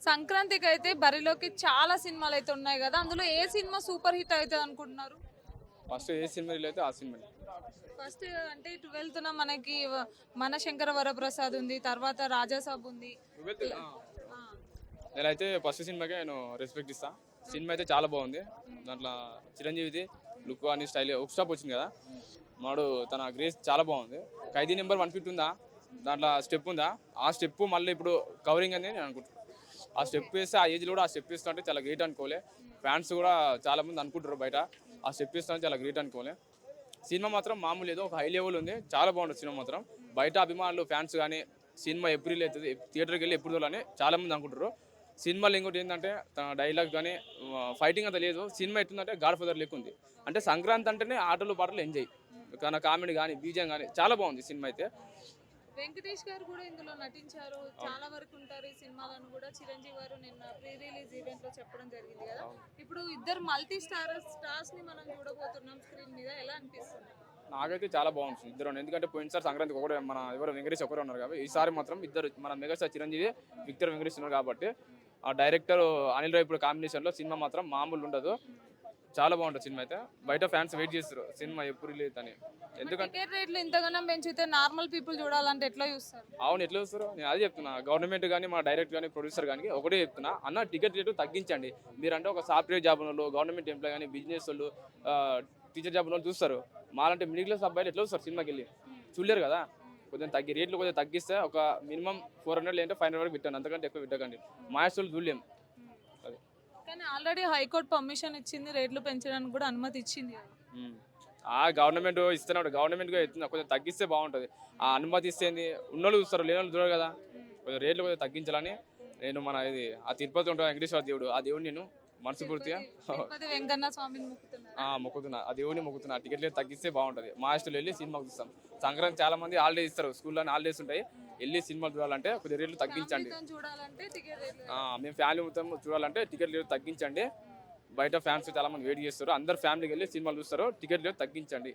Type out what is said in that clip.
సంక్రాంతికి అయితే బరిలోకి చాలా సినిమాలు అయితే ఉన్నాయి కదా, అందులో ఏ సినిమా సూపర్ హిట్ అవుతుంది అనుకుంటున్నారు? ఫస్ట్ ఏ సినిమా రిలీజ్ అయితే ఆ సినిమా. ఫస్ట్ అంటే 12th మనకి మన శంకర వరప్రసాద్ ఉంది, తర్వాత రాజాసాబ్ ఉంది. ఆ, నేనైతే ఫస్ట్ సినిమాకే నేను రెస్పెక్ట్ ఇస్తా. సినిమా అయితే చాలా బాగుంది. దాంట్లో చిరంజీవిది లుక్ అని స్టైల్ ఒక స్టాప్ వచ్చింది కదా, మాడు తన గ్రేస్ చాలా బాగుంది. ఖైదీ నెంబర్ 150 ఉందా, దాంట్లో స్టెప్ ఉందా, ఆ స్టెప్ మళ్ళీ ఇప్పుడు కవరింగ్ అని నేను అనుకుంటున్నాను. ఆ స్టెప్ వేస్తే ఆ ఏజ్లో కూడా ఆ స్టెప్ వేస్తా అంటే చాలా గ్రేట్ అనుకోలే. ఫ్యాన్స్ కూడా చాలా మంది అనుకుంటారు బయట ఆ స్టెప్ వేస్తా చాలా గ్రేట్ అనుకోలే. సినిమా మాత్రం మామూలు ఏదో ఒక హై లెవెల్ ఉంది, చాలా బాగుంటుంది సినిమా మాత్రం. బయట అభిమానులు ఫ్యాన్స్ కానీ సినిమా ఎప్పుడు అవుతుంది థియేటర్కి వెళ్ళి ఎప్పుడు చూడాలని చాలా మంది అనుకుంటారు. సినిమాలో ఇంకోటి ఏంటంటే తన డైలాగ్ కానీ ఫైటింగ్ అంత లేదు. సినిమా ఎట్లుందంటే గాడ్ ఫాదర్ లెక్క ఉంది. అంటే సంక్రాంతి అంటేనే ఆటలు పాటలు ఎంజాయ్, కానీ కామెడీ కానీ బీజం కానీ చాలా బాగుంది సినిమా అయితే. వెంకటేష్ గారు కూడా ఇందులో నటించారు. చాలా వరకు ఉంటారు ఈ సినిమాలను కూడా. చిరంజీవి గారు నిన్న ప్రీ రిలీజ్ ఈవెంట్ లో చెప్పడం జరిగింది కదా. ఇప్పుడు ఇద్దరు మల్టీ స్టార్స్ ని మనం చూడబోతున్నాం స్క్రీన్ మీద. ఎలా అనిపిస్తుంది? నాకైతే చాలా బాగుంటుంది ఇద్దరు. ఎందుకంటే పోయినసారి సంక్రాంతికి ఒకటే మన ఎవరు వెంకటేష్ ఒకరే ఉన్నారు కాబట్టి ఈసారి మాత్రం ఇద్దరు మన మెగాస్టార్ చిరంజీవి విక్టర్ వెంకటేష్ ఉన్నారు కాబట్టి ఆ డైరెక్టర్ అనిల్ రావిపూడి కాంబినేషన్లో సినిమా మాత్రం మామూలు ఉండదు. చాలా బాగుంటుంది సినిమా అయితే. బయట ఫ్యాన్స్ వెయిట్ చేస్తారు సినిమా ఎప్పుడు రిలీజ్ అని. ఎందుకంటే టికెట్ రేట్లు ఇంతగానం పెంచితే నార్మల్ పీపుల్ చూడాలంటే ఎట్లా చూస్తారు? అవును ఎట్లా చూస్తారు, నేను అదే చెప్తున్నా. గవర్నమెంట్ కానీ మా డైరెక్టర్ కానీ ప్రొడ్యూసర్ కానీ ఒకటే చెప్తున్నా, అన్న టికెట్ రేటు తగ్గించండి. మీరంటే ఒక సాఫ్ట్వేర్ జాబ్ వాళ్ళు, గవర్నమెంట్ ఎంప్లాయ్ కానీ, బిజినెస్ వాళ్ళు, టీచర్ జాబ్ వాళ్ళు చూస్తారు. మాలంటే మిడిల్ క్లాస్ అబ్బాయిలు ఎట్లా చూస్తారు సినిమాకి వెళ్ళి? చూడలేరు కదా. కొంచెం రేట్లు కొంచెం తగ్గిస్తే ఒక మినిమం 400 లేదంటే 500 వరకు పెట్టండి, అంతకంటే ఎక్కువ పెట్టకండి. మాయస్తులు చూడలేం. అది కానీ ఆల్రెడీ హైకోర్టు పర్మిషన్ ఇచ్చింది, రేట్లు పెంచడానికి కూడా అనుమతి ఇచ్చింది కదా. ఆ గవర్నమెంట్ ఇస్తున్నాడు, గవర్నమెంట్ కొంచెం తగ్గిస్తే బాగుంటుంది. ఆ అనుమతి ఇస్తేంది ఉన్నోళ్ళు చూస్తారు, లేని వాళ్ళు చూడరు కదా. కొంచెం రేట్లు కొంచెం తగ్గించాలని నేను మన ఇది ఆ తిరుపతి ఉంటా వెంకటేశ్వర దేవుడు, ఆ దేవుడు నేను మనస్ఫూర్తిగా తిరుపతి వెంకన్న స్వామిని మొక్కుతున్నారు. మొక్కుతున్నా, ఆ దేవుడిని మొక్కుతున్నా. టికెట్లు తగ్గిస్తే బాగుంటుంది. మా హాస్టల్ వెళ్ళి సినిమాకి చూస్తాం. సంక్రాంతి చాలా మంది హాలిడేస్ ఇస్తారు, స్కూల్లోనే హాలిడేస్ ఉంటాయి. వెళ్ళి సినిమాలు చూడాలంటే కొద్దిగా రేట్లు తగ్గించండి. చూడాలంటే టికెట్ రేట్లు మేము ఫ్యామిలీ మొత్తం చూడాలంటే టికెట్ రేట్లు తగ్గించండి. బయట ఫ్యాన్స్ చాలా మంది వెయిట్ చేస్తారు, అందరు ఫ్యామిలీకి వెళ్ళి సినిమాలు చూస్తారు. టికెట్ రేట్లు తగ్గించండి.